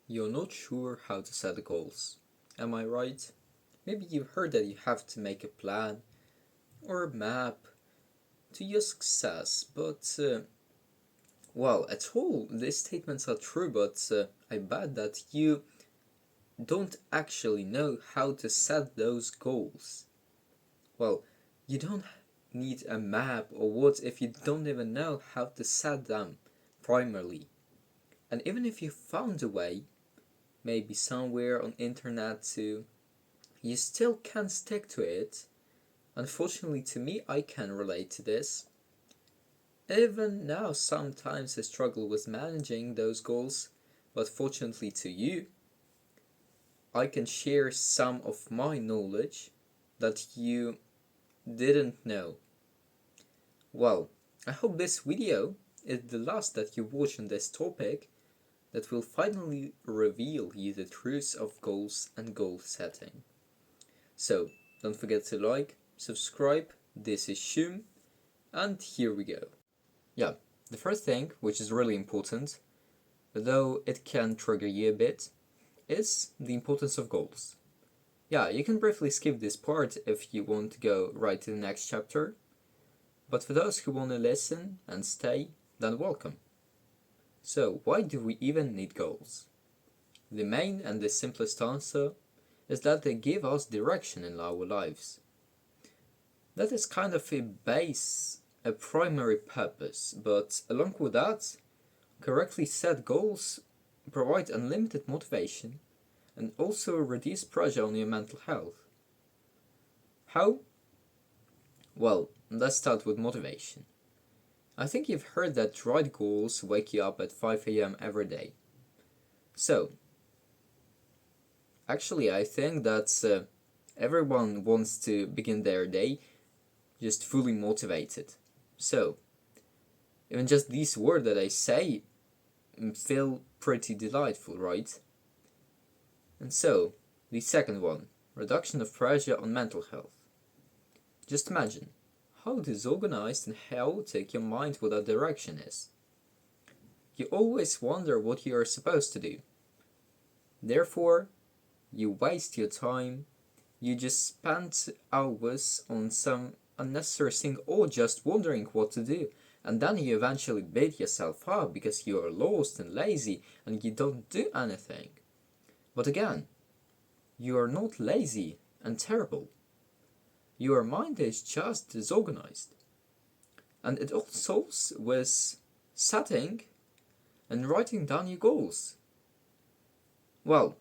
You're not sure how to set goals. Am I right? Maybe you've heard that you have to make a plan or a map to your success, but at all, these statements are true, but I bet that you don't actually know how to set those goals. Well, you don't need a map or what if you don't even know how to set them primarily. And even if you found a way, maybe somewhere on internet too, you still can't stick to it. Unfortunately to me, I can relate to this. Even now, sometimes I struggle with managing those goals, but fortunately to you, I can share some of my knowledge that you didn't know. Well, I hope this video is the last that you watch on this topic that will finally reveal you the truth of goals and goal setting. So, don't forget to like, subscribe, this is Shoom, and here we go. Yeah, the first thing, which is really important, though it can trigger you a bit, is the importance of goals. Yeah, you can briefly skip this part if you want to go right to the next chapter, but for those who want to listen and stay, then welcome. So, why do we even need goals? The main and the simplest answer is that they give us direction in our lives. That is kind of a base, a primary purpose, but along with that, correctly set goals provide unlimited motivation and also reduce pressure on your mental health. How? Well, let's start with motivation. I think you've heard that right goals wake you up at 5 a.m. every day. So, actually, I think that everyone wants to begin their day just fully motivated. So, even just these words that I say feel pretty delightful, right? And so, the second one, reduction of pressure on mental health. Just imagine how disorganized and chaotic your mind without direction is. You always wonder what you are supposed to do. Therefore, you waste your time, you just spend hours on some unnecessary thing or just wondering what to do, and then you eventually beat yourself up because you are lost and lazy and you don't do anything. But again, you are not lazy and terrible. Your mind is just disorganized. And it all solves with setting and writing down your goals. Well,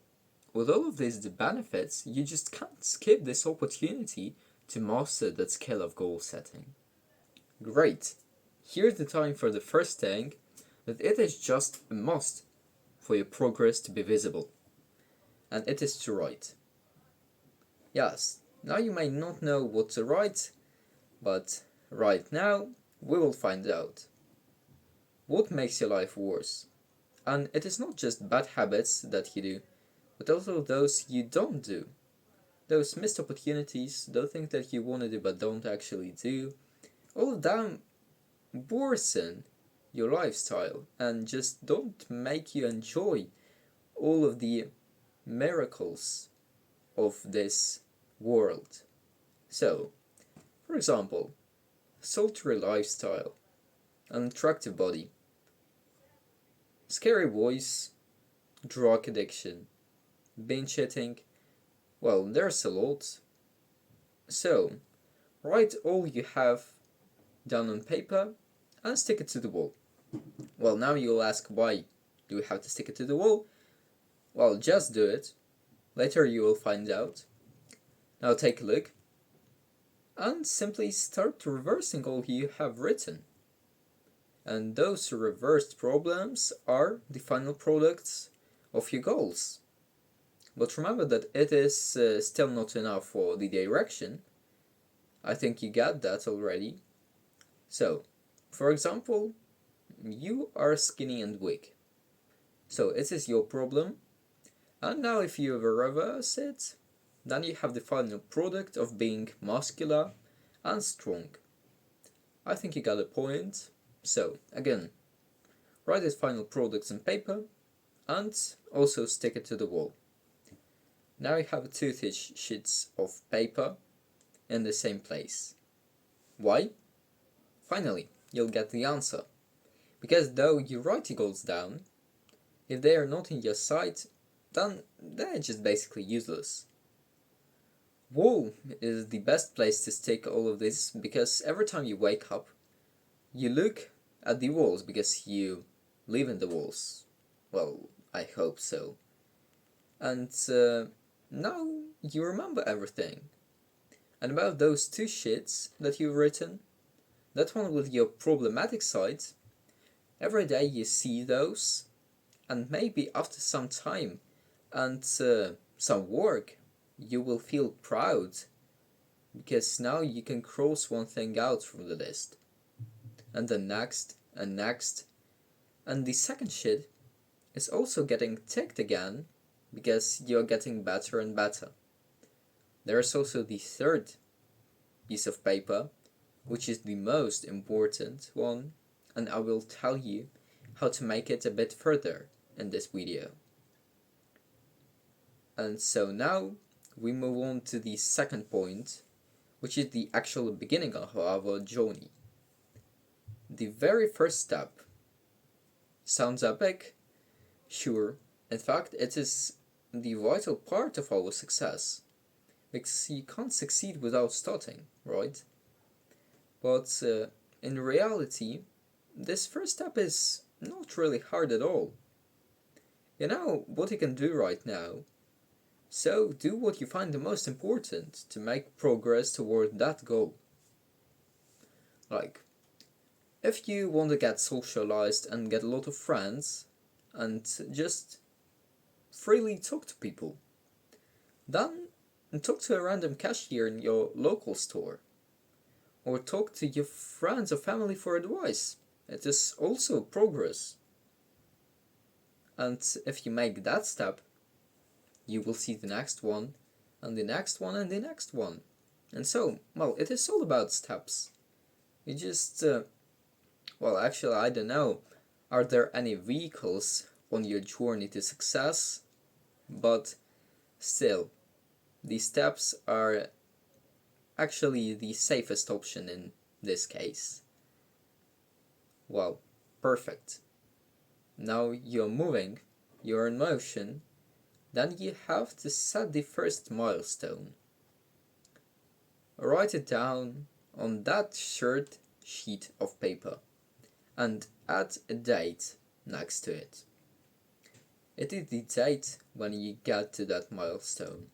with all of these benefits, you just can't skip this opportunity to master that skill of goal setting. Great! Here's the time for the first thing, that it is just a must for your progress to be visible. And it is to write. Yes, now you may not know what to write, but right now we will find out. What makes your life worse? And it is not just bad habits that you do, but also those you don't do. Those missed opportunities, those things that you want to do but don't actually do, all of them worsen your lifestyle and just don't make you enjoy all of the miracles of this world. So, for example, sultry lifestyle, unattractive body, scary voice, drug addiction, binge eating, well, there's a lot. So, write all you have down on paper and stick it to the wall. Well, now you'll ask, why do we have to stick it to the wall? Well, just do it. Later you will find out. Now take a look and simply start reversing all you have written. And those reversed problems are the final products of your goals. But remember that it is still not enough for the direction. I think you got that already. So, for example, you are skinny and weak. So it is your problem. And now if you reverse it, then you have the final product of being muscular and strong. I think you got a point. So, again, write these final products on paper and also stick it to the wall. Now you have 2 sheets of paper in the same place. Why? Finally, you'll get the answer. Because though you write your goals down, if they are not in your sight, then they're just basically useless. Wall is the best place to stick all of this, because every time you wake up, you look at the walls because you live in the walls. Well, I hope so. And now you remember everything. And about those 2 sheets that you've written, that one with your problematic side, every day you see those, and maybe after some time and some work, you will feel proud, because now you can cross one thing out from the list, and then next, and next, and the second sheet is also getting ticked again, because you're getting better and better. There's also the third piece of paper, which is the most important one, and I will tell you how to make it a bit further in this video. And so now we move on to the second point, which is the actual beginning of our journey. The very first step sounds epic, sure. In fact, it is the vital part of our success, because you can't succeed without starting, right? But in reality, this first step is not really hard at all. You know what you can do right now, so do what you find the most important to make progress toward that goal. Like, if you want to get socialized and get a lot of friends, and just freely talk to people, then talk to a random cashier in your local store, or talk to your friends or family for advice. It is also progress. And if you make that step, you will see the next one, and the next one, and the next one. And so, well, it is all about steps. You just, well, actually, I don't know. Are there any vehicles on your journey to success? But still, these steps are actually the safest option in this case. Well, perfect. Now you're moving, you're in motion, then you have to set the first milestone. Write it down on that third sheet of paper and add a date next to it. It is the date when you get to that milestone.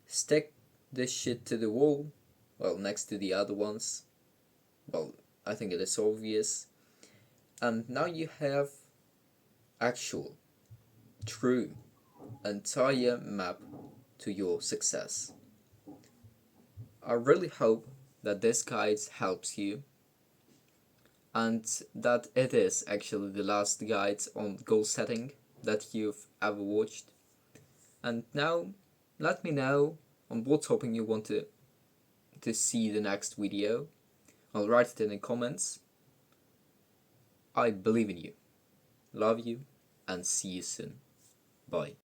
Stick this shit to the wall, well, next to the other ones. Well, I think it is obvious. And now you have actual, true, entire map to your success. I really hope that this guide helps you, and that it is actually the last guide on goal setting that you've ever watched. And now, let me know on what topic you want to see the next video. I'll write it in the comments. I believe in you, love you, and see you soon. Bye.